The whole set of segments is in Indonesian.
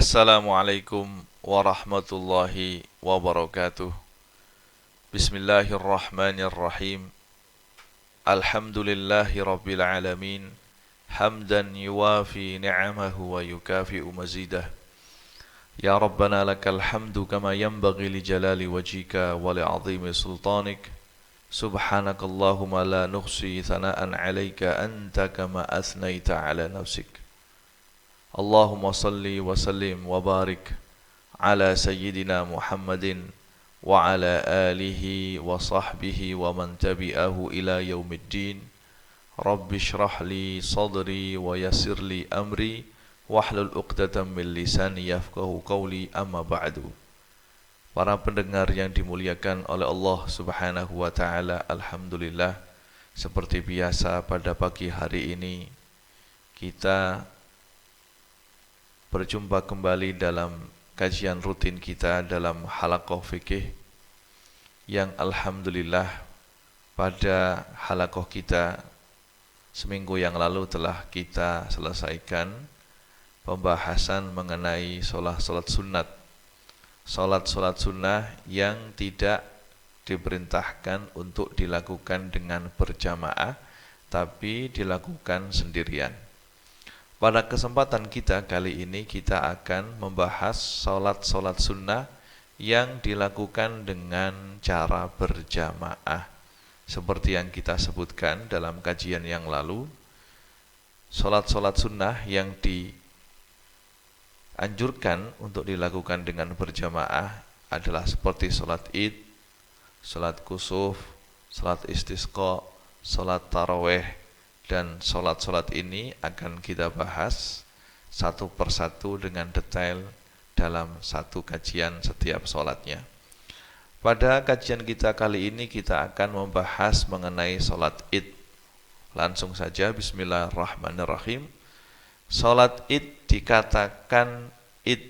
Assalamualaikum warahmatullahi wabarakatuh. Bismillahirrahmanirrahim. Alhamdulillahi rabbil alamin. Hamdan yuwafi ni'amahu wa yukafi'u mazidah. Ya Rabbana lakal hamdu kama yanbaghi li jalali wajhika wa li'azimi sultanik. Subhanakallahumma la nuhsi thana'an 'alaika anta kama athnaita 'ala nafsik. Allahumma salli wa sallim wa barik ala sayyidina Muhammadin wa ala alihi wa sahbihi wa man tabi'ahu ila yaumiddin. Rabbi shrah li sadri wa yassir li amri wahlul 'uqdatam min lisani yafqahu qawli, amma ba'du. Para pendengar yang dimuliakan oleh Allah Subhanahu wa taala, alhamdulillah, seperti biasa pada pagi hari ini kita berjumpa kembali dalam kajian rutin kita dalam halaqah fikih yang alhamdulillah pada halaqah kita seminggu yang lalu telah kita selesaikan pembahasan mengenai salat sunat. Salat sunnah yang tidak diperintahkan untuk dilakukan dengan berjamaah tapi dilakukan sendirian. Pada kesempatan kita kali ini kita akan membahas salat sunnah yang dilakukan dengan cara berjamaah. Seperti yang kita sebutkan dalam kajian yang lalu, salat sunnah yang dianjurkan untuk dilakukan dengan berjamaah adalah seperti salat Id, salat kusuf, salat istisqa, salat tarawih. Dan salat ini akan kita bahas satu persatu dengan detail dalam satu kajian setiap salatnya. Pada kajian kita kali ini kita akan membahas mengenai salat Id. Langsung saja, bismillahirrahmanirrahim. Salat Id dikatakan Id.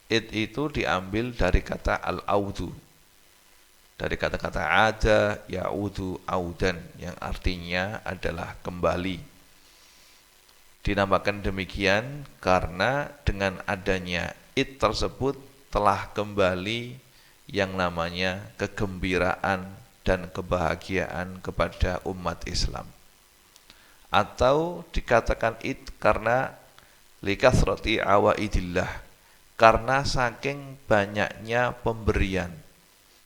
Id itu diambil dari kata al-audu, dari kata-kata ada, ya'udu, audan, yang artinya adalah kembali. Dinamakan demikian karena dengan adanya Id tersebut telah kembali yang namanya kegembiraan dan kebahagiaan kepada umat Islam. Atau dikatakan Id karena likathrati awaidillah, karena saking banyaknya pemberian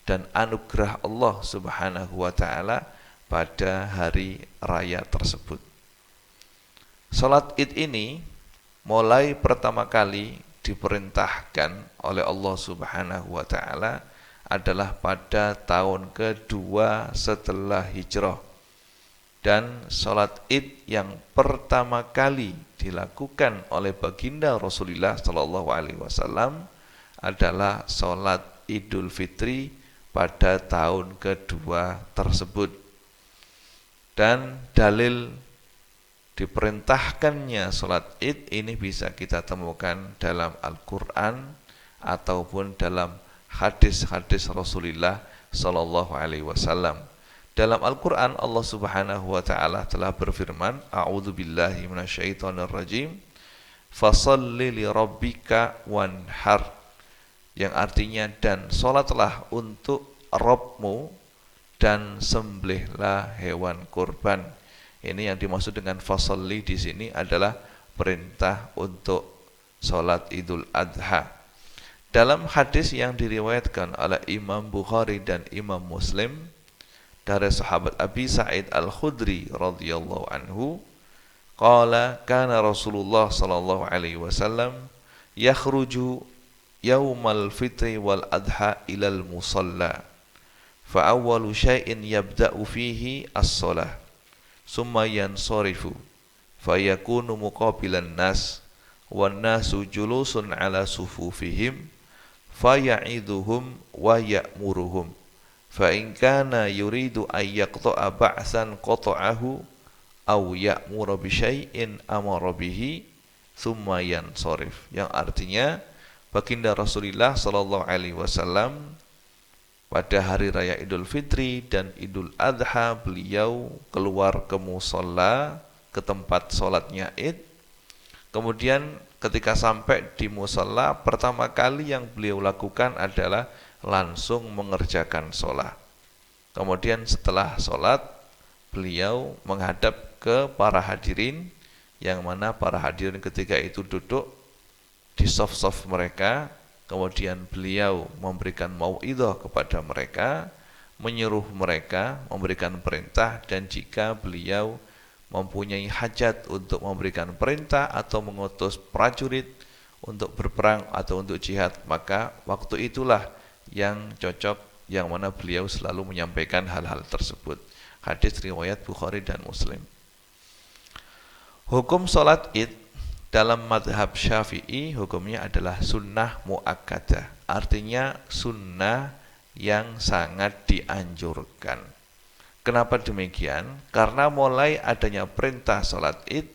dan anugerah Allah Subhanahu wa taala pada hari raya tersebut. Salat Id ini mulai pertama kali diperintahkan oleh Allah Subhanahu wa taala adalah pada tahun kedua setelah hijrah. Dan salat Id yang pertama kali dilakukan oleh baginda Rasulullah sallallahu alaihi wasallam adalah salat Idul Fitri pada tahun kedua tersebut. Dan dalil diperintahkannya salat Id ini bisa kita temukan dalam Al-Quran ataupun dalam hadis-hadis Rasulullah sallallahu alaihi wasallam. Dalam Al-Quran Allah Subhanahu wa taala telah berfirman, a'udzubillahi minasyaitonirrajim, fasholli lirabbika wanhar, yang artinya dan salatlah untuk Rabbmu dan sembelihlah hewan kurban. Ini yang dimaksud dengan fasholli di sini adalah perintah untuk salat Idul Adha. Dalam hadis yang diriwayatkan oleh Imam Bukhari dan Imam Muslim dari sahabat Abi Sa'id Al-Khudri radhiyallahu anhu, qala kana Rasulullah sallallahu alaihi wasallam yakhruju yaumal fitri wal adha ilal musalla, fa awwalu syai'in yabda'u fihi as-shalah, summa yansarifu fa yakunu muqabilan nas wan nasu julusun ala sufufihim fa ya'iduhum wa ya'muruhum, fa in kana yuridu ay yaqta'a ba'san qata'ahu aw ya'muru bi syai'in amara bihi summa yansarif, yang artinya baginda Rasulullah sallallahu alaihi wasallam pada hari raya Idul Fitri dan Idul Adha beliau keluar ke musalla, ke tempat salatnya Id. Kemudian ketika sampai di musalla, pertama kali yang beliau lakukan adalah langsung mengerjakan sholat. Kemudian setelah sholat, beliau menghadap ke para hadirin, yang mana para hadirin ketika itu duduk di saf-saf mereka. Kemudian beliau memberikan mau'idhah kepada mereka, menyuruh mereka, memberikan perintah, dan jika beliau mempunyai hajat untuk memberikan perintah atau mengutus prajurit untuk berperang atau untuk jihad, maka waktu itulah yang cocok, yang mana beliau selalu menyampaikan hal-hal tersebut. Hadis riwayat Bukhari dan Muslim. Hukum sholat id dalam madhab Syafi'i, hukumnya adalah sunnah muakkadah, artinya sunnah yang sangat dianjurkan. Kenapa demikian? Karena mulai adanya perintah sholat id,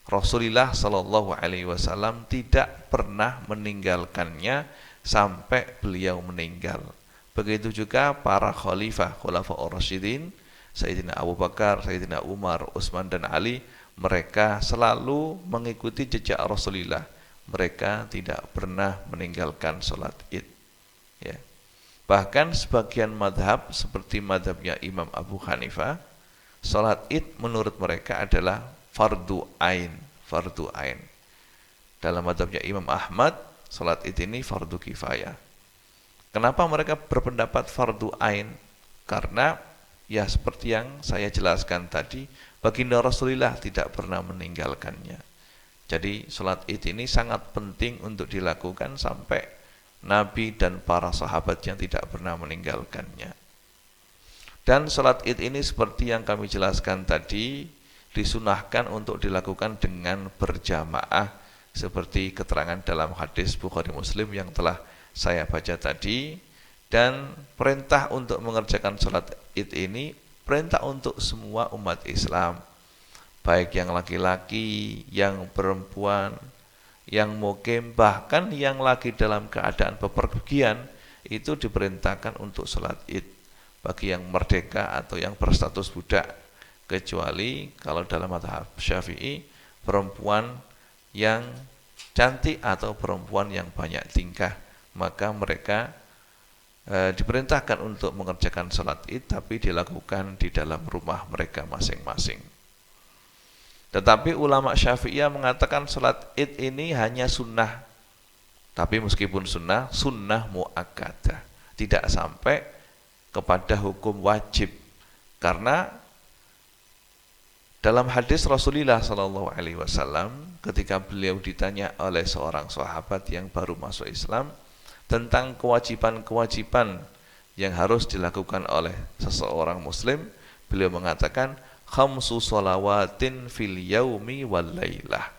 Rasulullah Shallallahu Alaihi Wasallam tidak pernah meninggalkannya sampai beliau meninggal. Begitu juga para khalifah, khulafaur rasyidin, Sayyidina Abu Bakar, Sayyidina Umar, Utsman dan Ali, mereka selalu mengikuti jejak Rasulullah. Mereka tidak pernah meninggalkan sholat id. Ya. Bahkan sebagian madhab seperti madhabnya Imam Abu Hanifah, sholat id menurut mereka adalah fardu ain. Fardu ain. Dalam madhabnya Imam Ahmad, sholat id ini fardu kifayah. Kenapa mereka berpendapat fardu ain? Karena ya seperti yang saya jelaskan tadi, baginda Rasulullah tidak pernah meninggalkannya. Jadi sholat id ini sangat penting untuk dilakukan sampai Nabi dan para sahabat yang tidak pernah meninggalkannya. Dan sholat id ini seperti yang kami jelaskan tadi, disunahkan untuk dilakukan dengan berjamaah, seperti keterangan dalam hadis Bukhari Muslim yang telah saya baca tadi. Dan perintah untuk mengerjakan sholat id ini perintah untuk semua umat Islam, baik yang laki-laki, yang perempuan, yang mukim, bahkan yang lagi dalam keadaan bepergian, itu diperintahkan untuk sholat id. Bagi yang merdeka atau yang berstatus budak, kecuali kalau dalam mazhab Syafi'i, perempuan yang cantik atau perempuan yang banyak tingkah, maka mereka diperintahkan untuk mengerjakan sholat id, tapi dilakukan di dalam rumah mereka masing-masing. Tetapi ulama Syafi'iyah mengatakan sholat id ini hanya sunnah, tapi meskipun sunnah, sunnah muakkadah, tidak sampai kepada hukum wajib. Karena dalam hadis Rasulullah SAW, ketika beliau ditanya oleh seorang sahabat yang baru masuk Islam tentang kewajiban-kewajiban yang harus dilakukan oleh seseorang muslim, beliau mengatakan khamsu shalawatin fil yaumi wal lailah.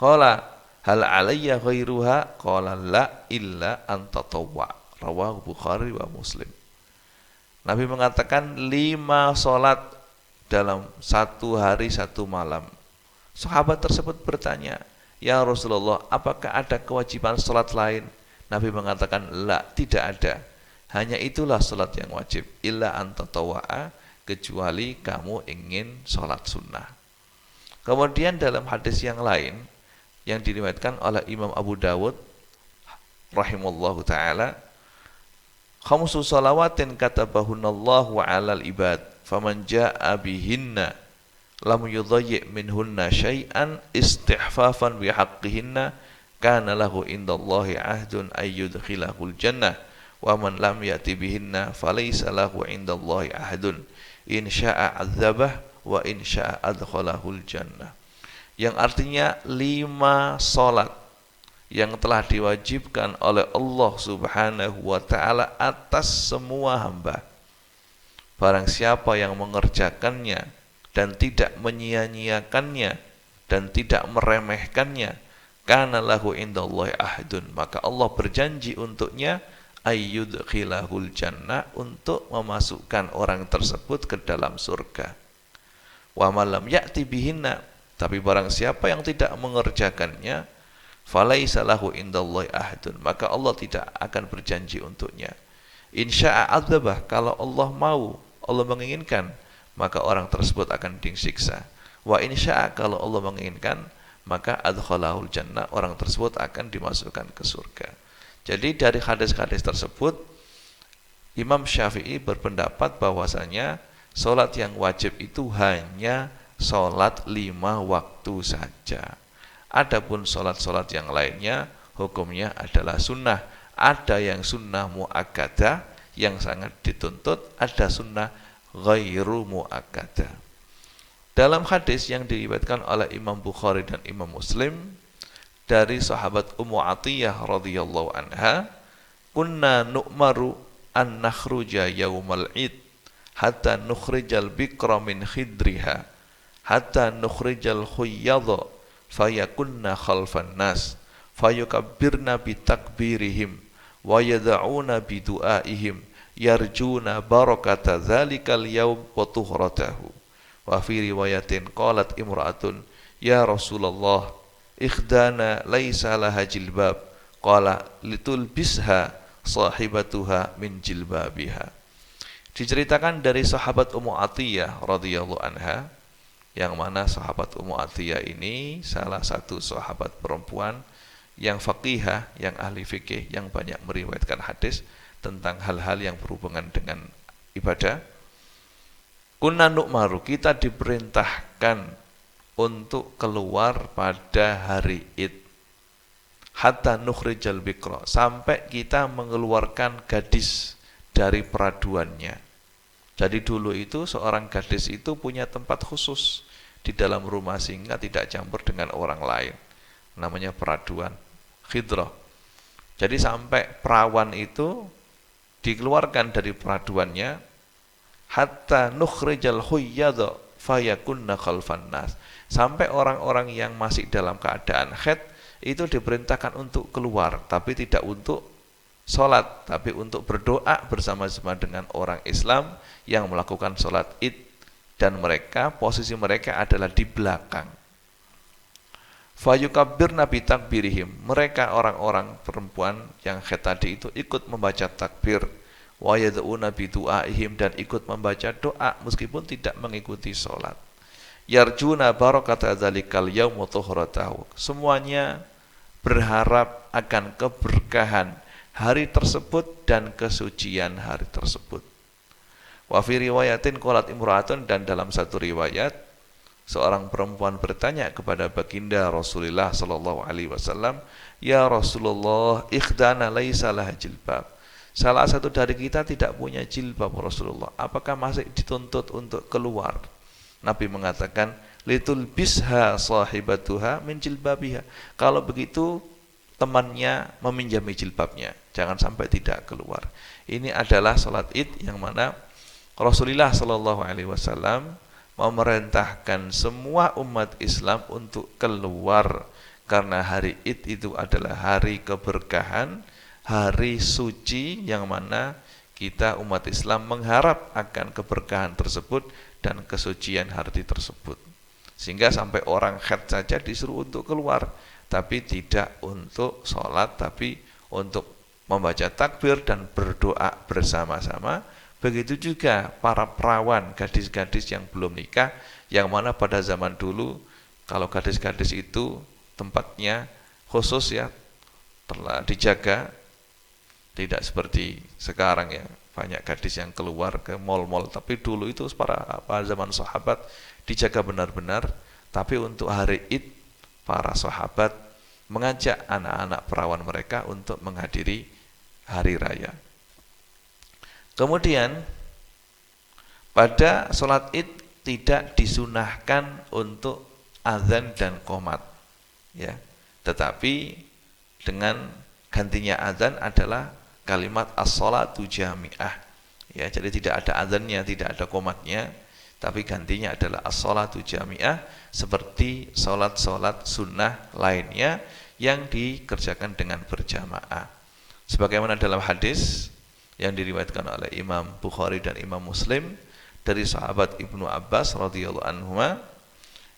Qala hal alayya ghairuha? Qala la illa an tatawwa. Rawahu Bukhari wa Muslim. Nabi mengatakan 5 salat dalam 1 hari 1 malam. Sahabat tersebut bertanya, "Ya Rasulullah, apakah ada kewajiban salat lain?" Nabi mengatakan, la, tidak ada. Hanya itulah salat yang wajib. Illa antatawwa'a, kecuali kamu ingin salat sunnah. Kemudian dalam hadis yang lain, yang diriwayatkan oleh Imam Abu Dawud rahimallahu ta'ala, khamsu salawatin katabahunallahu alal ibad, faman ja'a bihinna lam yudayyi' minhunna syai'an istihfafan bihaqqihinna kana lahu indallahi ahdun ayyudkhilahul jannah wa man lam yati bihinna falaysa lahu indallahi ahdun in syaa 'adzabah wa in syaa adkhalahul jannah. Yang artinya 5 salat yang telah diwajibkan oleh Allah Subhanahu wa taala atas semua hamba. Barang siapa yang mengerjakannya dan tidak menyia-nyiakannya dan tidak meremehkannya, kana lahu indallahi ahdun, maka Allah berjanji untuknya ayyudkhilahul jannah, untuk memasukkan orang tersebut ke dalam surga. Wa malam ya'ti bihinna, tapi barang siapa yang tidak mengerjakannya, falaisa lahu indallahi ahdun, maka Allah tidak akan berjanji untuknya. Insya'a adzabah, kalau Allah mau, Allah menginginkan, maka orang tersebut akan disiksa. Wa insya'a, kalau Allah menginginkan, maka adkhalahul jannah, orang tersebut akan dimasukkan ke surga. Jadi dari hadis-hadis tersebut Imam Syafi'i berpendapat bahwasanya sholat yang wajib itu hanya sholat 5 waktu saja. Adapun sholat-sholat yang lainnya hukumnya adalah sunnah. Ada yang sunnah muakkadah yang sangat dituntut, ada sunnah ghairu muakkadah. Dalam hadis yang diriwayatkan oleh Imam Bukhari dan Imam Muslim dari sahabat Ummu Atiyah radhiyallahu anha, kunna nu'maru an nakhruja yaumal id hatta nukhrijal bikra min khidriha hatta nukhrijal khuyyadha fayakunna khalfan nas fayukabbirna bitakbirihim wa yad'una bidu'aihim yarjuna barakata dzalikal yaum wa tuhratahu. Wa fi riwayatin qalat imra'atun ya Rasulullah ikhdana laisa laha jilbab qala litulbisha sahibatuha min jilbabiha. Diceritakan dari sahabat Ummu Atiyah radhiyallahu anha, yang mana sahabat Ummu Atiyah ini salah satu sahabat perempuan yang faqihah, yang ahli fikih, yang banyak meriwayatkan hadis tentang hal-hal yang berhubungan dengan ibadah. Kunna nu'maru, kita diperintahkan untuk keluar pada hari Id. Hatta nukhrijal bikra, sampai kita mengeluarkan gadis dari peraduannya. Jadi dulu itu seorang gadis itu punya tempat khusus di dalam rumah sehingga tidak campur dengan orang lain. Namanya peraduan, khidrah. Jadi sampai perawan itu dikeluarkan dari peraduannya, hatta nukhrijal huyyadha fayakunna khalfan nas, sampai orang-orang yang masih dalam keadaan haid itu diperintahkan untuk keluar, tapi tidak untuk sholat, tapi untuk berdoa bersama-sama dengan orang Islam yang melakukan sholat id, dan mereka, posisi mereka adalah di belakang. Fayukabbirna bitakbirihim, mereka orang-orang perempuan yang haid tadi itu ikut membaca takbir, wa yad'una bidu'aihim, dan ikut membaca doa meskipun tidak mengikuti sholat. Yarjuna barakata dzalikal yaum wa tuhratahu, semuanya berharap akan keberkahan hari tersebut dan kesucian hari tersebut. Wa fi riwayatin qalat imra'atun, dan dalam satu riwayat seorang perempuan bertanya kepada baginda Rasulullah sallallahu alaihi wasallam, ya Rasulullah ikhdana laisa laha jilbab, salah satu dari kita tidak punya jilbab Rasulullah, apakah masih dituntut untuk keluar? Nabi mengatakan litul bisha sahibatuha min jilbabiha, kalau begitu temannya meminjami jilbabnya, jangan sampai tidak keluar. Ini adalah salat id yang mana Rasulullah sallallahu alaihi wasallam memerintahkan semua umat Islam untuk keluar, karena hari id itu adalah hari keberkahan, hari suci yang mana kita umat Islam mengharap akan keberkahan tersebut dan kesucian hari tersebut. Sehingga sampai orang haid saja disuruh untuk keluar, tapi tidak untuk sholat, tapi untuk membaca takbir dan berdoa bersama-sama. Begitu juga para perawan, gadis-gadis yang belum nikah, yang mana pada zaman dulu kalau gadis-gadis itu tempatnya khusus ya, telah dijaga. Tidak seperti sekarang ya, banyak gadis yang keluar ke mal-mal, tapi dulu itu pada zaman sahabat dijaga benar-benar. Tapi untuk hari Id, para sahabat mengajak anak-anak perawan mereka untuk menghadiri hari raya. Kemudian pada sholat Id tidak disunahkan untuk azan dan qomat, ya, tetapi dengan gantinya azan adalah kalimat as-sholatu jami'ah, ya, jadi tidak ada azannya, tidak ada qomatnya, tapi gantinya adalah as-sholatu jami'ah, seperti sholat-sholat sunnah lainnya yang dikerjakan dengan berjamaah. Sebagaimana dalam hadis yang diriwayatkan oleh Imam Bukhari dan Imam Muslim dari sahabat Ibnu Abbas radhiyallahu anhuma,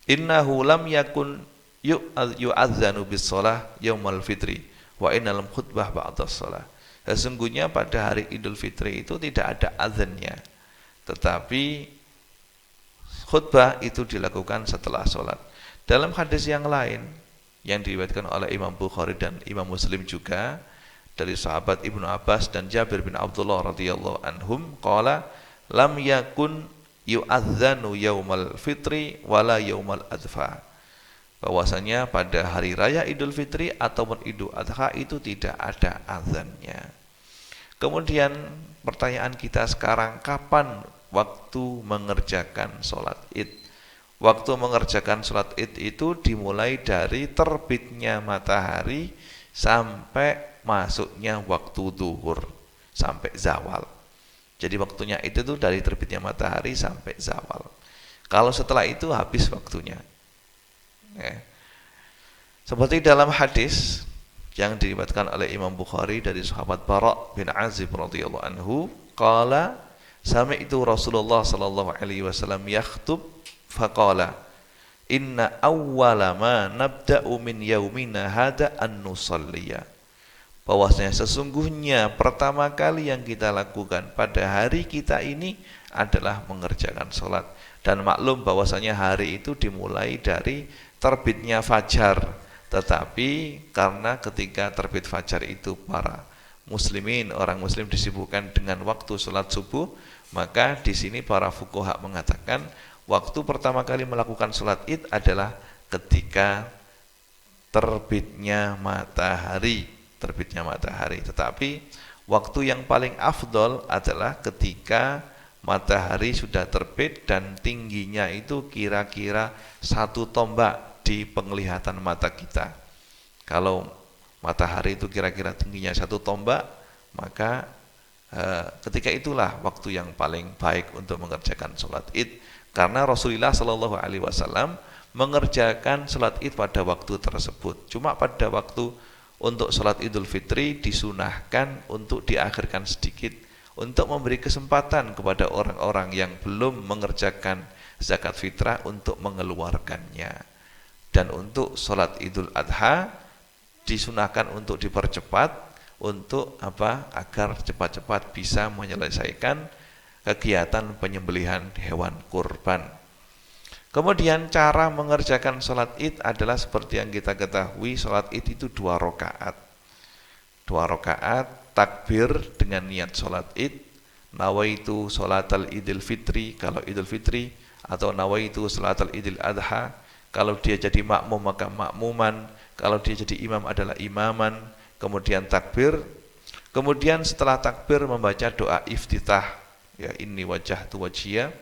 innahu lam yakun yu'adzanu bis shalah yaumal fitri wa innal khutbah ba'da shalah. Sesungguhnya pada hari Idul Fitri itu tidak ada azannya, tetapi khutbah itu dilakukan setelah sholat. Dalam hadis yang lain yang diriwayatkan oleh Imam Bukhari dan Imam Muslim juga dari sahabat Ibnu Abbas dan Jabir bin Abdullah radhiyallahu anhum qala lam yakun yu'adzanu yaumal fitri wala yaumal adha, bahwasanya pada hari raya Idul Fitri ataupun Idul Adha itu tidak ada azannya. Kemudian pertanyaan kita sekarang, kapan waktu mengerjakan sholat id? Waktu mengerjakan sholat id itu dimulai dari terbitnya matahari sampai masuknya waktu zuhur, sampai zawal. Jadi waktunya itu tuh dari terbitnya matahari sampai zawal. Kalau setelah itu habis waktunya. Ya. Seperti dalam hadis yang diriwayatkan oleh Imam Bukhari dari sahabat Bara' bin Azib radhiyallahu anhu, qala sami'tu Rasulullah sallallahu alaihi wasallam yakhutub faqala inna awwala ma nabda'u min yaumina hada an nusalliya, bahwasanya sesungguhnya pertama kali yang kita lakukan pada hari kita ini adalah mengerjakan sholat. Dan maklum bahwasanya hari itu dimulai dari terbitnya fajar, tetapi karena ketika terbit fajar itu para muslimin, orang muslim disibukkan dengan waktu sholat subuh, maka di sini para fuqaha mengatakan waktu pertama kali melakukan sholat id adalah ketika terbitnya matahari. Tetapi waktu yang paling afdol adalah ketika matahari sudah terbit dan tingginya itu kira-kira 1 tombak di penglihatan mata kita. Kalau matahari itu kira-kira tingginya 1 tombak, maka ketika itulah waktu yang paling baik untuk mengerjakan sholat id. Karena Rasulullah Shallallahu Alaihi Wasallam mengerjakan sholat id pada waktu tersebut. Cuma pada waktu untuk sholat Idul Fitri disunahkan untuk diakhirkan sedikit untuk memberi kesempatan kepada orang-orang yang belum mengerjakan zakat fitrah untuk mengeluarkannya. Dan untuk sholat Idul Adha disunahkan untuk dipercepat, untuk apa? Agar cepat-cepat bisa menyelesaikan kegiatan penyembelihan hewan kurban. Kemudian cara mengerjakan sholat id adalah seperti yang kita ketahui, sholat id itu 2 rakaat. 2 rakaat takbir dengan niat sholat id, nawaitu sholatal idul fitri kalau idul fitri, atau nawaitu sholatal idul adha kalau dia jadi makmum maka makmuman, kalau dia jadi imam adalah imaman. Kemudian takbir, kemudian setelah takbir membaca doa iftitah, ya inni wajjahtu wajhiya.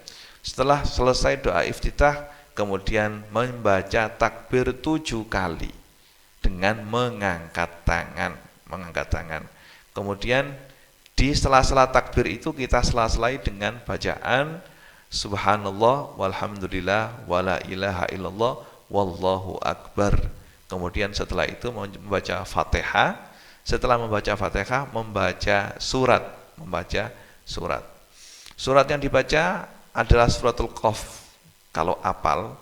Setelah selesai doa iftitah, kemudian membaca takbir 7 kali dengan mengangkat tangan. Kemudian di sela-sela takbir itu kita sela-selai dengan bacaan subhanallah walhamdulillah wala ilaha illallah wallahu akbar. Kemudian setelah itu membaca Fatihah. Setelah membaca Fatihah, membaca surat. Surat yang dibaca adalah suratul Qaf kalau apal.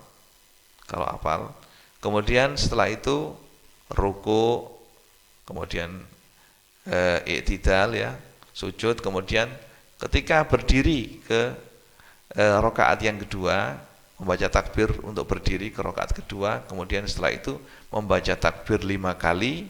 Kemudian setelah itu ruku, kemudian i'tidal, ya, sujud. Kemudian ketika berdiri ke rakaat yang kedua, membaca takbir untuk berdiri ke rakaat kedua. Kemudian setelah itu membaca takbir 5 kali.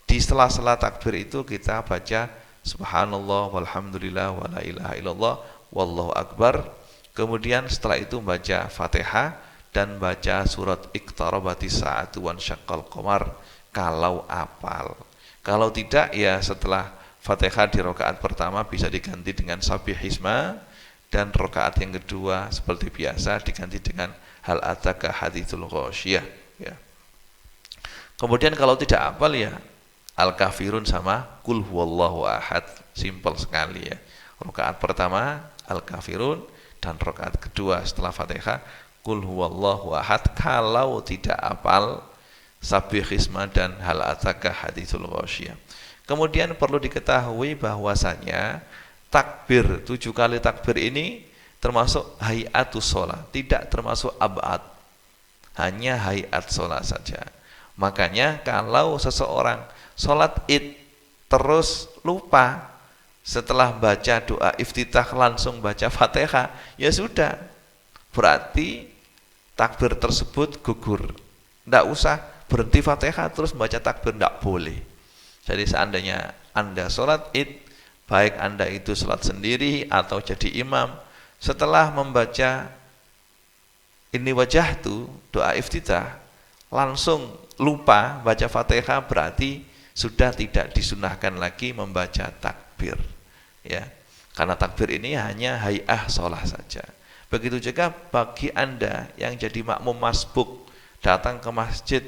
Di sela-sela takbir itu kita baca subhanallah walhamdulillah wala ilaha illallah wallahu akbar. Kemudian setelah itu membaca Fatihah dan baca surat Iqtarabatis Sa'atu wan syaqqal qamar kalau apal. Kalau tidak, ya setelah Fatihah di rakaat pertama bisa diganti dengan Sabbihisma, dan rakaat yang kedua seperti biasa diganti dengan hal ataka haditsul ghasyiyah, ya. Kemudian kalau tidak hafal, ya Al-Kafirun sama Qul huwallahu ahad, simpel sekali, ya. Rakaat pertama Al-Kafirun dan rakaat kedua setelah Fatihah Qul huwallahu ahad. Kalau tidak hafal Sabbihisma dan hal ataka haditsul ghasyiyah. Kemudian perlu diketahui bahwasanya takbir 7 kali takbir ini termasuk hayatus sholat, tidak termasuk abad, hanya hayat sholat saja. Makanya kalau seseorang sholat id terus lupa setelah baca doa iftitah langsung baca Fatihah, ya sudah, berarti takbir tersebut gugur. Tidak usah berhenti Fatihah terus membaca takbir, tidak boleh. Jadi seandainya Anda sholat id, baik Anda itu sholat sendiri atau jadi imam, setelah membaca ini wajah tu doa iftitah, langsung lupa baca Fatihah, berarti sudah tidak disunahkan lagi membaca takbir, ya. Karena takbir ini hanya hay'ah sholat saja. Begitu juga bagi Anda yang jadi makmum masbuk, datang ke masjid,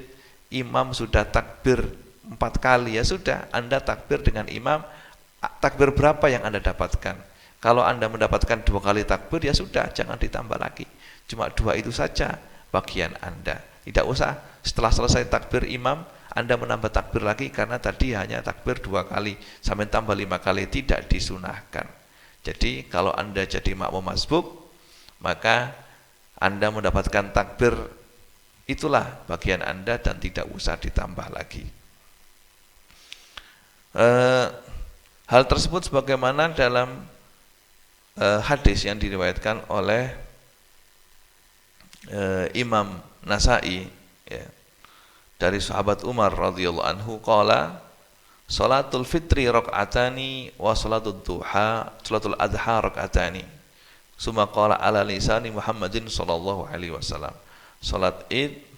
imam sudah takbir 4 kali, ya sudah, Anda takbir dengan imam. Takbir berapa yang Anda dapatkan? Kalau Anda mendapatkan 2 kali takbir, ya sudah, jangan ditambah lagi. Cuma 2 itu saja bagian Anda. Tidak usah setelah selesai takbir imam, Anda menambah takbir lagi, karena tadi hanya takbir 2 kali, sampai tambah 5 kali, tidak disunahkan. Jadi kalau Anda jadi makmum masbuk, maka Anda mendapatkan takbir, itulah bagian Anda dan tidak usah ditambah lagi. Hal tersebut sebagaimana dalam hadis yang diriwayatkan oleh Imam Nasai, ya, dari sahabat Umar radhiyallahu anhu, qala salatul fitri rakaatani wa salatul duha salatul adha rakaatani, summa qala ala lisani Muhammadin sallallahu alaihi wasallam, salat id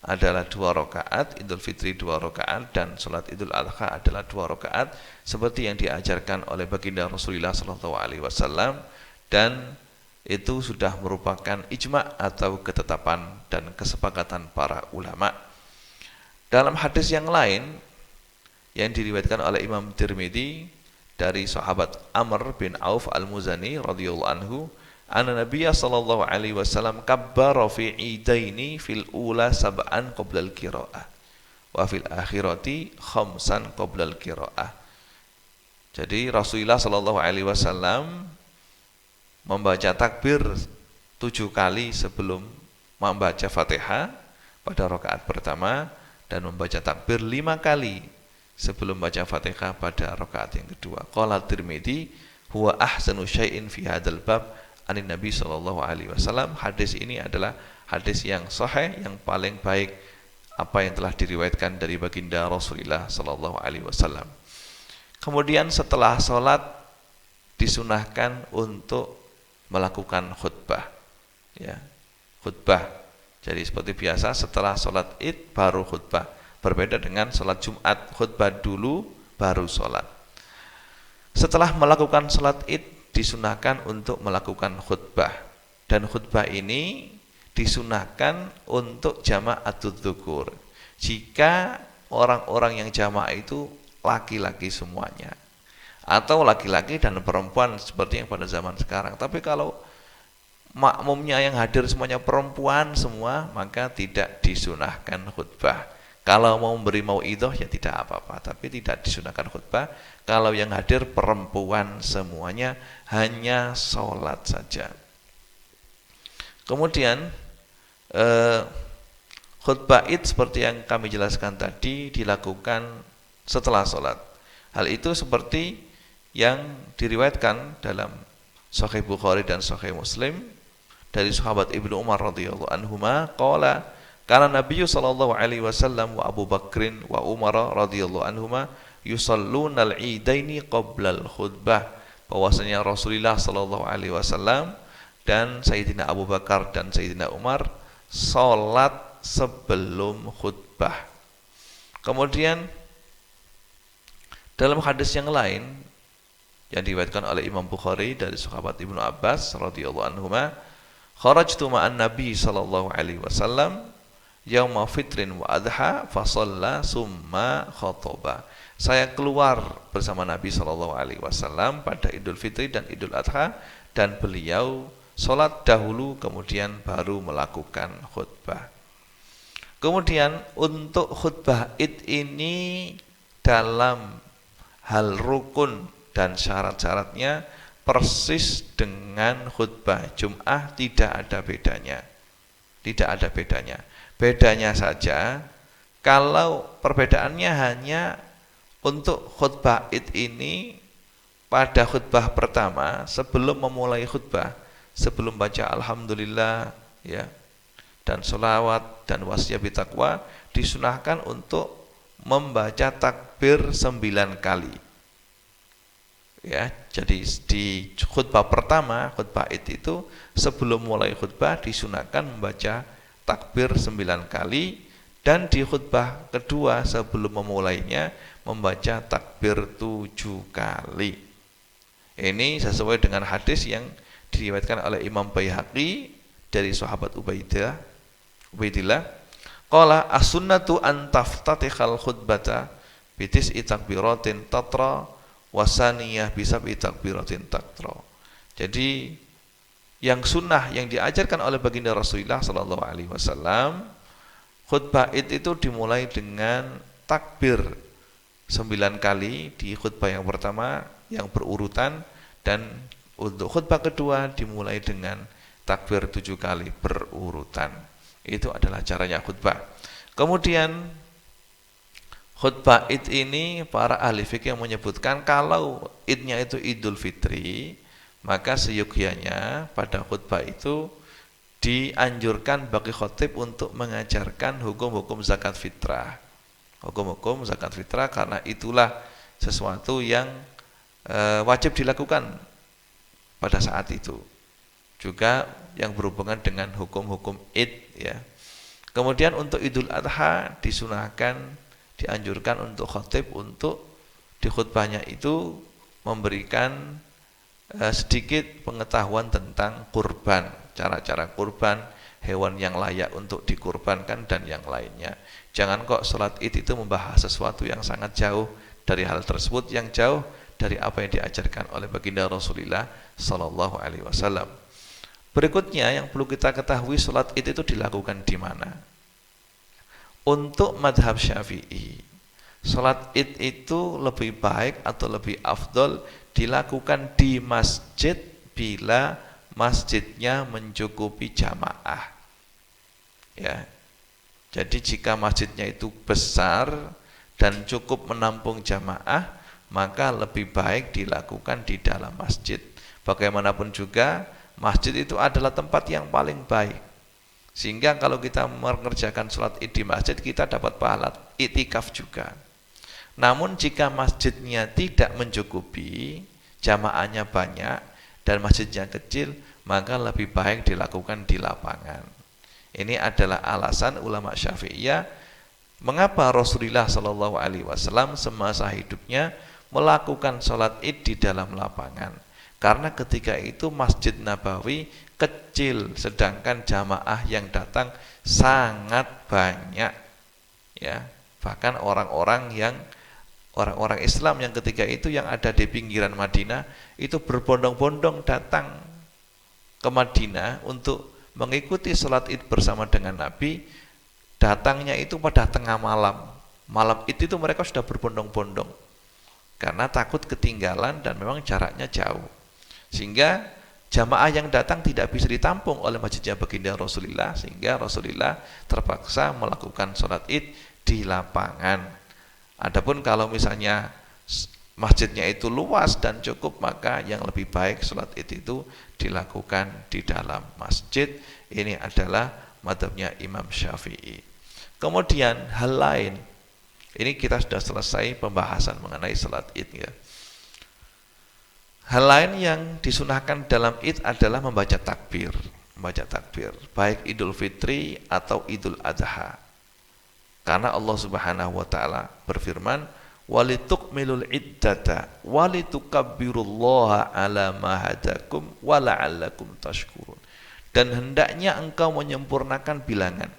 adalah 2 rakaat, Idul Fitri 2 rakaat, dan salat Idul Adha adalah 2 rakaat, seperti yang diajarkan oleh baginda Rasulullah sallallahu alaihi wasallam, dan itu sudah merupakan ijma' atau ketetapan dan kesepakatan para ulama. Dalam hadis yang lain yang diriwayatkan oleh Imam Tirmidzi dari sahabat Amr bin Auf al-Muzani radhiyallahu anhu, anna Nabiyya sallallahu alaihi wasallam kabbara fi idaini fil ula sab'an qabla al-qiraah wa fil akhirati khamsan qabla al-qiraah. Jadi Rasulullah sallallahu alaihi wasallam membaca takbir 7 kali sebelum membaca Fatihah pada rakaat pertama, dan membaca takbir 5 kali sebelum baca Fatihah pada rakaat yang kedua. Qala Tirmidzi huwa ahsanu syai'in fi hadzal bab anin Nabi sallallahu alaihi wasallam. Hadis ini adalah hadis yang sahih, yang paling baik apa yang telah diriwayatkan dari baginda Rasulullah sallallahu alaihi wasallam. Kemudian setelah sholat disunahkan untuk melakukan khutbah, ya, khutbah. Jadi seperti biasa setelah sholat id baru khutbah. Berbeda dengan sholat Jumat, khutbah dulu baru sholat. Setelah melakukan sholat id disunahkan untuk melakukan khutbah, dan khutbah ini disunahkan untuk jama'atul dzukur. Jika orang-orang yang jamaah itu laki-laki semuanya, atau laki-laki dan perempuan seperti yang pada zaman sekarang. Tapi kalau makmumnya yang hadir semuanya perempuan semua, maka tidak disunahkan khutbah. Kalau mau memberi mauidhah ya tidak apa-apa, tapi tidak disunahkan khutbah. Kalau yang hadir perempuan semuanya, hanya sholat saja. Kemudian khutbah id seperti yang kami jelaskan tadi dilakukan setelah sholat. Hal itu seperti yang diriwayatkan dalam Sahih Bukhari dan Sahih Muslim dari sahabat Ibnu Umar radhiyallahu anhuma, qala kana Nabi sallallahu alaihi wasallam wa Abu Bakrin wa Umar radhiyallahu anhuma yusalluna al-idaini qabla al-khutbah. Bahwasanya Rasulullah sallallahu alaihi wasallam dan Sayyidina Abu Bakar dan Sayyidina Umar salat sebelum khutbah. Kemudian dalam hadis yang lain yang diriwayatkan oleh Imam Bukhari dari sahabat Ibnu Abbas radhiyallahu anhuma, kharajtu ma'an Nabi sallallahu alaihi wasallam yauma fitrin wa adha fa shalla summa khataba. Saya keluar bersama Nabi sallallahu alaihi wasallam pada Idul Fitri dan Idul Adha, dan beliau salat dahulu kemudian baru melakukan khutbah. Kemudian untuk khutbah id ini dalam hal rukun dan syarat-syaratnya persis dengan khutbah Jum'ah, tidak ada bedanya. Tidak ada bedanya. Bedanya saja kalau perbedaannya hanya untuk khutbah id ini pada khutbah pertama sebelum memulai khutbah, sebelum baca alhamdulillah, ya, dan sholawat dan wasiat bitakwa disunahkan untuk membaca takbir 9 kali. Ya, jadi di khutbah pertama, khutbah Id itu sebelum mulai khutbah disunahkan membaca takbir 9 kali, dan di khutbah kedua sebelum memulainya membaca takbir 7 kali. Ini sesuai dengan hadis yang diriwayatkan oleh Imam Baihaqi dari sahabat Ubaidillah. Qala as-sunnatu an taftatihal khutbata bitis'i takbiratin tatra wasaniyah bisab'i takbiratin tatra. Jadi yang sunnah yang diajarkan oleh baginda Rasulullah sallallahu alaihi wasallam, khutbah Id itu dimulai dengan takbir 9 kali di khutbah yang pertama yang berurutan, dan untuk khutbah kedua dimulai dengan takbir 7 kali berurutan. Itu adalah caranya khutbah. Kemudian khutbah Id ini para ahli fikih menyebutkan kalau Idnya itu Idul Fitri, maka seyogyanya pada khutbah itu dianjurkan bagi khotib untuk mengajarkan hukum-hukum zakat fitrah. Hukum-hukum zakat fitrah, karena itulah sesuatu yang wajib dilakukan pada saat itu. Juga yang berhubungan dengan hukum-hukum Id, ya. Kemudian untuk Idul Adha dianjurkan untuk khotib untuk di khutbahnya itu memberikan sedikit pengetahuan tentang kurban, cara-cara kurban, hewan yang layak untuk dikurbankan dan yang lainnya. Jangan kok sholat Id itu membahas sesuatu yang sangat jauh dari hal tersebut, yang jauh dari apa yang diajarkan oleh baginda Rasulullah sallallahu alaihi wasallam. Berikutnya yang perlu kita ketahui, sholat Id itu dilakukan di mana? Untuk madhab Syafi'i, sholat Id itu lebih baik atau lebih afdol dilakukan di masjid bila masjidnya mencukupi jamaah. Ya. Jadi jika masjidnya itu besar dan cukup menampung jamaah, maka lebih baik dilakukan di dalam masjid. Bagaimanapun juga masjid itu adalah tempat yang paling baik, sehingga kalau kita mengerjakan sholat Id di masjid kita dapat pahala iktikaf juga. Namun jika masjidnya tidak mencukupi, jamaahnya banyak dan masjidnya kecil, maka lebih baik dilakukan di lapangan. Ini adalah alasan ulama Syafi'iyah mengapa Rasulullah Shallallahu Alaihi Wasallam semasa hidupnya melakukan sholat Id di dalam lapangan. Karena ketika itu Masjid Nabawi kecil, sedangkan jamaah yang datang sangat banyak. Ya, bahkan orang-orang Islam yang ketika itu yang ada di pinggiran Madinah itu berbondong-bondong datang ke Madinah untuk mengikuti sholat Id bersama dengan Nabi. Datangnya itu pada tengah malam. Malam itu mereka sudah berbondong-bondong karena takut ketinggalan dan memang jaraknya jauh, sehingga jamaah yang datang tidak bisa ditampung oleh masjidnya baginda Rasulullah, sehingga Rasulullah terpaksa melakukan sholat Id di lapangan. Adapun kalau misalnya masjidnya itu luas dan cukup, maka yang lebih baik sholat Id itu dilakukan di dalam masjid. Ini adalah mazhabnya Imam Syafi'i. Kemudian hal lain, ini kita sudah selesai pembahasan mengenai sholat Id, ya. Hal lain yang disunahkan dalam Id adalah membaca takbir, baik Idul Fitri atau Idul Adha. Karena Allah Subhanahu wa taala berfirman, walitukmilul iddata walitukabbirullaha ala ma hadakum wa la'allakum tashkurun. Dan hendaknya engkau menyempurnakan bilangan.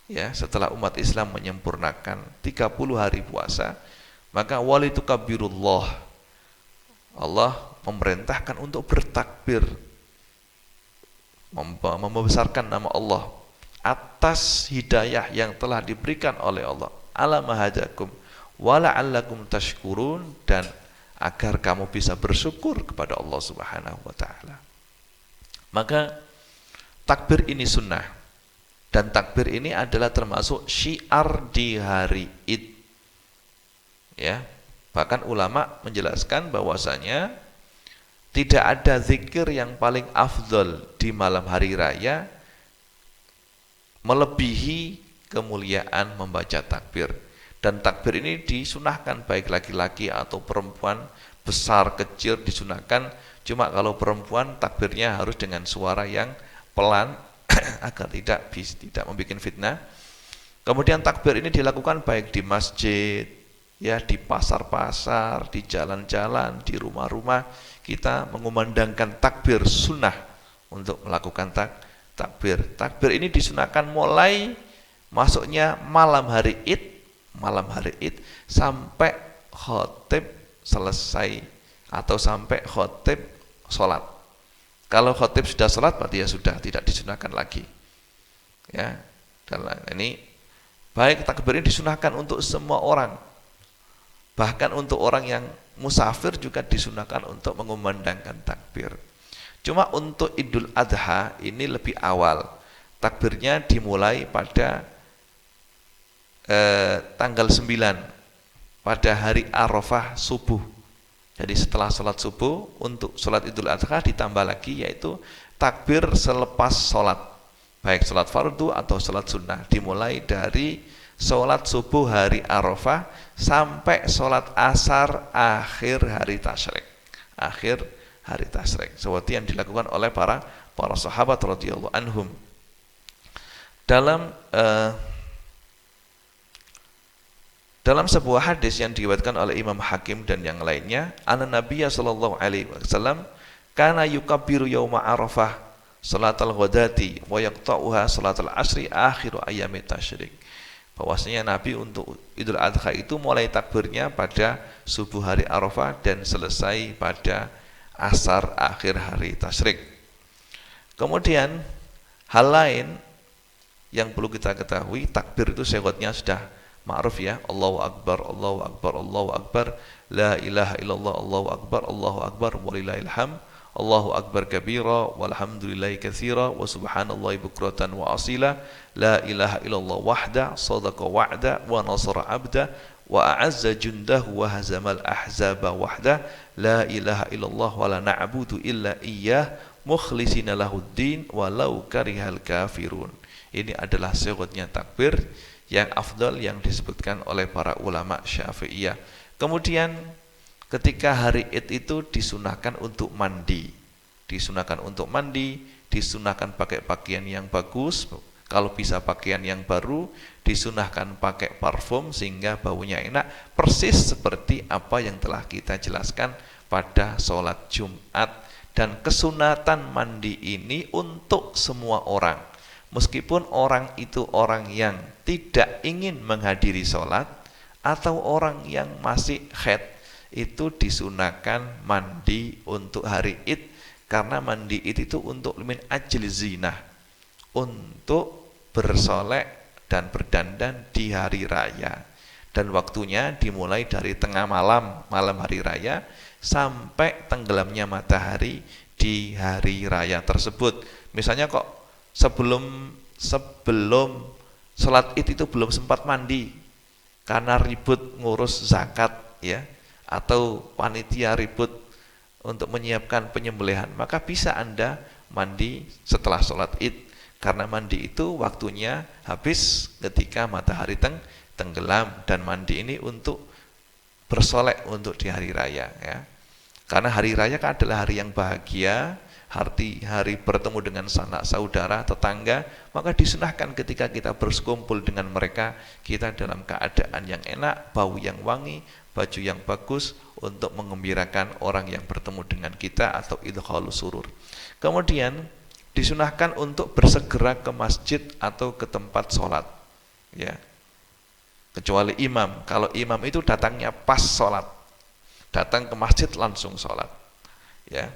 Ya, setelah umat Islam menyempurnakan 30 hari puasa, maka walitukabbirullaha, Allah memerintahkan untuk bertakbir, membesarkan nama Allah atas hidayah yang telah diberikan oleh Allah, ala mahadakum wala'allakum tashkurun, dan agar kamu bisa bersyukur kepada Allah Subhanahu wa taala. Maka takbir ini sunnah, dan takbir ini adalah termasuk syiar di hari Id. Ya, bahkan ulama menjelaskan bahwasanya tidak ada zikir yang paling afdol di malam hari raya melebihi kemuliaan membaca takbir. Dan takbir ini disunahkan baik laki-laki atau perempuan, besar kecil disunahkan. Cuma kalau perempuan takbirnya harus dengan suara yang pelan agar tidak membuat fitnah. Kemudian takbir ini dilakukan baik di masjid, ya, di pasar-pasar, di jalan-jalan, di rumah-rumah. Kita mengumandangkan takbir sunnah untuk melakukan takbir. Takbir ini disunahkan mulai masuknya malam hari Id sampai khotib selesai atau sampai khotib sholat. Kalau khotib sudah sholat berarti ya sudah tidak disunahkan lagi. Ya, dalam ini baik takbir ini disunahkan untuk semua orang. Bahkan untuk orang yang musafir juga disunahkan untuk mengumandangkan takbir. Cuma untuk Idul Adha ini lebih awal. Takbirnya dimulai pada tanggal 9 pada hari Arafah subuh. Jadi setelah sholat subuh, untuk sholat Idul Adha ditambah lagi, yaitu takbir selepas sholat, baik sholat fardu atau sholat sunnah, dimulai dari sholat subuh hari Arafah sampai sholat asar akhir hari tasyrik, seperti yang dilakukan oleh para sahabat radhiyallahu anhum. Dalam sebuah hadis yang diriwayatkan oleh Imam Hakim dan yang lainnya, anna Nabiyya sallallahu alaihi wasallam kana yukabbiru yauma Arafah salatal ghadati wa yaqta'uha salatal asri akhiru ayyamit tasyrik. Bahwasanya Nabi untuk Idul Adha itu mulai takbirnya pada subuh hari Arafah dan selesai pada asar akhir hari tasyrik. Kemudian hal lain yang perlu kita ketahui, takbir itu syaratnya sudah ma'ruf, ya. Allahu Akbar, Allahu Akbar, Allahu Akbar, la ilaha illallah, Allahu Akbar, walillahil hamd, Allahu Akbar kabira, walhamdulillahi katsira, wa subhanallahi bukratan wa asila, la ilaha illallah wahda, sadaqa wa'da, wa nasara abda, wa a'azza jundahu wa hazamal ahzaba wahda, la ilaha illallah wa la na'budu illa iyyah, mukhlisina lahuddin, walau karihal kafirun. Ini adalah syaratnya takbir yang afdal yang disebutkan oleh para ulama Syafi'iyah. Kemudian ketika hari Id itu disunahkan untuk mandi. Disunahkan pakai pakaian yang bagus. Kalau bisa pakaian yang baru, disunahkan pakai parfum sehingga baunya enak, persis seperti apa yang telah kita jelaskan pada sholat Jumat. Dan kesunatan mandi ini untuk semua orang. Meskipun orang itu orang yang tidak ingin menghadiri sholat atau orang yang masih haid, itu disunahkan mandi untuk hari Id, karena mandi Id itu untuk min ajli zinah, untuk bersolek dan berdandan di hari raya. Dan waktunya dimulai dari tengah malam hari raya sampai tenggelamnya matahari di hari raya tersebut. Misalnya kok sebelum sholat Id itu belum sempat mandi karena ribut ngurus zakat, ya, atau panitia ribut untuk menyiapkan penyembelihan, maka bisa Anda mandi setelah sholat Id, karena mandi itu waktunya habis ketika matahari tenggelam. Dan mandi ini untuk bersolek untuk di hari raya, ya, karena hari raya kan adalah hari yang bahagia, hari bertemu dengan sanak saudara, tetangga. Maka disunahkan ketika kita berkumpul dengan mereka, kita dalam keadaan yang enak, bau yang wangi, baju yang bagus, untuk mengembirakan orang yang bertemu dengan kita atau idkhalus surur. Kemudian disunahkan untuk bersegera ke masjid atau ke tempat sholat, ya, kecuali imam. Kalau imam itu datangnya pas sholat, datang ke masjid langsung sholat, ya,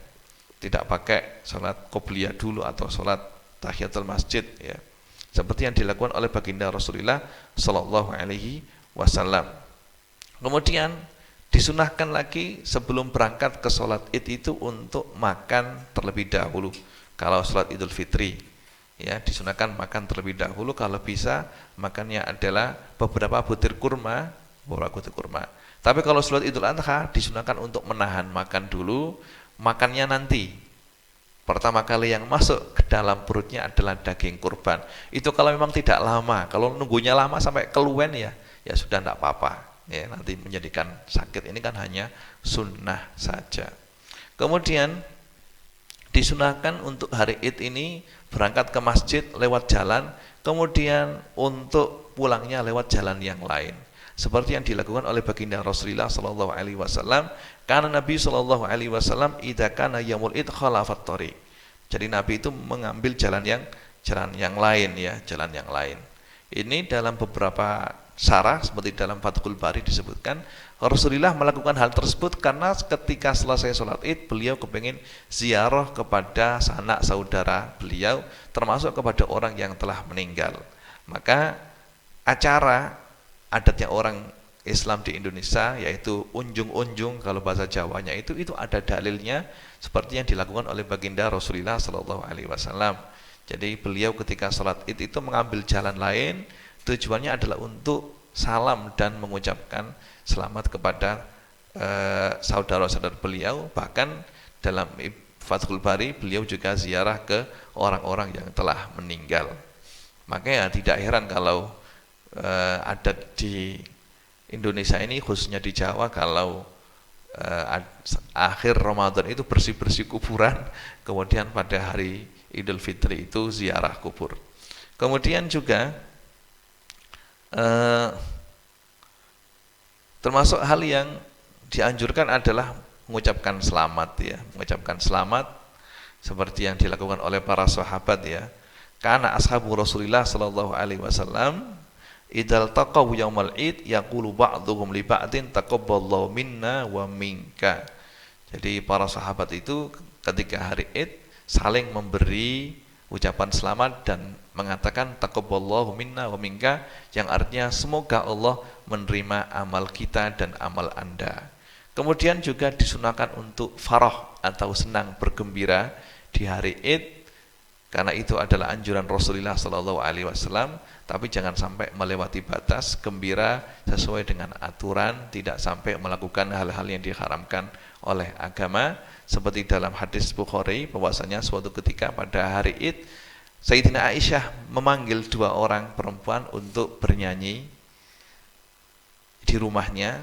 tidak pakai sholat qobliyah dulu atau sholat tahiyatul masjid, ya, seperti yang dilakukan oleh baginda Rasulullah sallallahu alaihi wasallam. Kemudian disunahkan lagi sebelum berangkat ke sholat Id itu untuk makan terlebih dahulu. Kalau sholat Idul Fitri, ya, disunahkan makan terlebih dahulu. Kalau bisa makannya adalah beberapa butir kurma. Tapi kalau sholat Idul Adha disunahkan untuk menahan makan dulu, makannya nanti. Pertama kali yang masuk ke dalam perutnya adalah daging kurban. Itu kalau memang tidak lama, kalau nunggunya lama sampai keluwen ya sudah tidak apa-apa. Ya, nanti menjadikan sakit. Ini kan hanya sunnah saja. Kemudian disunahkan untuk hari Id ini berangkat ke masjid lewat jalan, kemudian untuk pulangnya lewat jalan yang lain. Seperti yang dilakukan oleh baginda Rasulullah sallallahu alaihi wasallam, karena Nabi sallallahu alaihi wasallam idza kana yaumul id khalafat thariq. Jadi Nabi itu mengambil jalan yang lain ya, jalan yang lain. Ini dalam beberapa syarah seperti dalam Fathul Bari disebutkan Rasulullah melakukan hal tersebut karena ketika selesai sholat Id beliau kepingin ziarah kepada sanak saudara beliau, termasuk kepada orang yang telah meninggal. Maka acara adatnya orang Islam di Indonesia yaitu unjung-unjung, kalau bahasa Jawanya itu ada dalilnya seperti yang dilakukan oleh baginda Rasulullah sallallahu alaihi wasallam. Jadi beliau ketika sholat Id itu mengambil jalan lain, tujuannya adalah untuk salam dan mengucapkan selamat kepada saudara-saudara beliau. Bahkan dalam Fathul Bari beliau juga ziarah ke orang-orang yang telah meninggal. Makanya tidak heran kalau adat di Indonesia ini, khususnya di Jawa, kalau akhir Ramadan itu bersih-bersih kuburan, kemudian pada hari Idul Fitri itu ziarah kubur. Kemudian juga termasuk hal yang dianjurkan adalah mengucapkan selamat ya, mengucapkan selamat seperti yang dilakukan oleh para sahabat ya. Karena ashabu Rasulullah sallallahu alaihi wasallam idal taqaw yaumal id yaqulu ba'dhum li ba'din taqabbalallahu minna wa minka. Jadi para sahabat itu ketika hari Id saling memberi ucapan selamat dan mengatakan taqabbalallahu minna wa minka, yang artinya semoga Allah menerima amal kita dan amal Anda. Kemudian juga disunahkan untuk farah atau senang bergembira di hari Id, karena itu adalah anjuran Rasulullah sallallahu alaihi wasallam, tapi jangan sampai melewati batas, gembira sesuai dengan aturan, tidak sampai melakukan hal-hal yang diharamkan oleh agama. Seperti dalam hadis Bukhari bahwasanya suatu ketika pada hari Id Sayyidina Aisyah memanggil 2 orang perempuan untuk bernyanyi di rumahnya.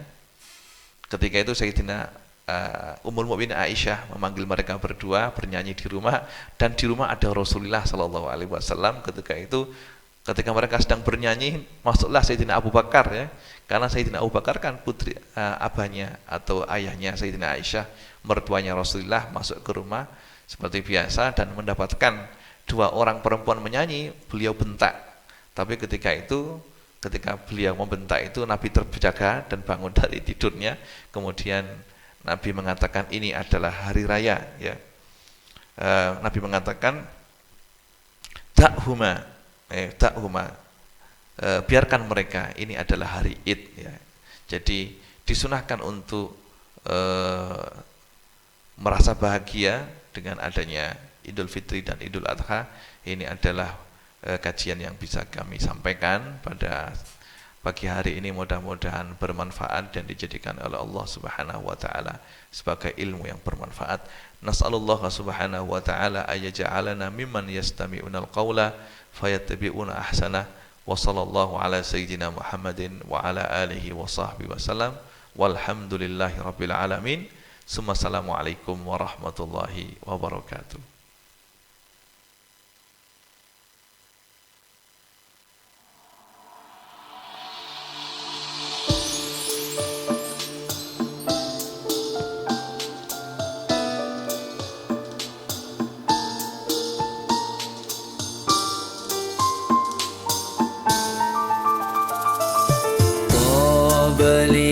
Ketika itu Sayyidina Ummul Mukminin Aisyah memanggil mereka berdua bernyanyi di rumah, dan di rumah ada Rasulullah sallallahu alaihi wasallam. Ketika mereka sedang bernyanyi, masuklah Sayyidina Abu Bakar ya. Karena Sayyidina Abu Bakar kan putri abahnya atau ayahnya Sayyidina Aisyah, mertuanya Rasulullah, masuk ke rumah seperti biasa dan mendapatkan 2 orang perempuan menyanyi, beliau bentak. Tapi ketika beliau membentak itu Nabi terjaga dan bangun dari tidurnya. Kemudian Nabi mengatakan ini adalah hari raya ya. Nabi mengatakan ta'huma biarkan mereka, ini adalah hari Id ya. Jadi disunahkan untuk merasa bahagia dengan adanya Idul Fitri dan Idul Adha. Ini adalah kajian yang bisa kami sampaikan pada pagi hari ini, mudah-mudahan bermanfaat dan dijadikan oleh Allah Subhanahu wa taala sebagai ilmu yang bermanfaat. Nas'alullah subhanahu wa ta'ala ayaj'alana mimman yastami'unal qawla fayattabi'una ahsanah. Wa sallallahu ala sayyidina Muhammadin wa ala alihi wa sahbihi wasallam. Walhamdulillahi rabbil alamin. Assalamualaikum warahmatullahi wabarakatuh. beli